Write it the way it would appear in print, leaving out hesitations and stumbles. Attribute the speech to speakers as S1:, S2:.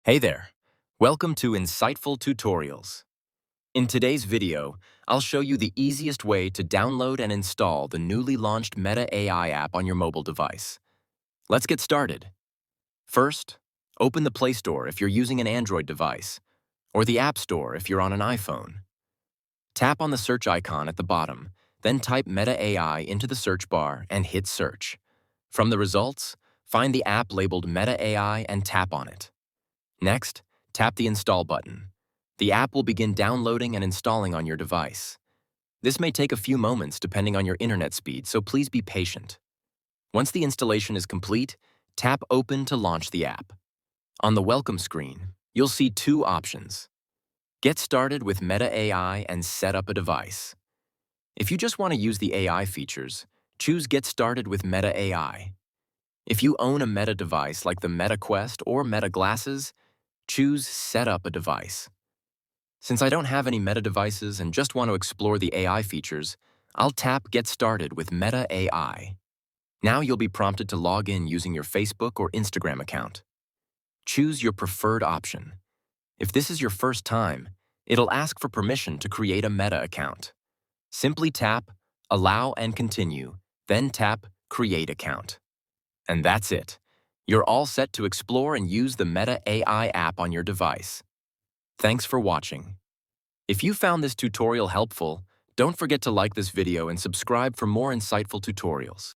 S1: Hey there, welcome to Insightful Tutorials. In today's video, I'll show you the easiest way to download and install the newly launched Meta AI app on your mobile device. Let's get started. First, open the Play Store if you're using an Android device, or the App Store if you're on an iPhone. Tap on the search icon at the bottom, then type Meta AI into the search bar and hit search. From the results, find the app labeled Meta AI and tap on it. Next, tap the Install button. The app will begin downloading and installing on your device. This may take a few moments depending on your internet speed, so please be patient. Once the installation is complete, tap Open to launch the app. On the welcome screen, you'll see two options. Get started with Meta AI and set up a device. If you just want to use the AI features, choose Get started with Meta AI. If you own a Meta device like the Meta Quest or Meta Glasses, choose Set up a device. Since I don't have any Meta devices and just want to explore the AI features, I'll tap Get Started with Meta AI. Now you'll be prompted to log in using your Facebook or Instagram account. Choose your preferred option. If this is your first time, it'll ask for permission to create a Meta account. Simply tap Allow and Continue, then tap Create Account. And that's it. You're all set to explore and use the Meta AI app on your device. Thanks for watching. If you found this tutorial helpful, don't forget to like this video and subscribe for more insightful tutorials.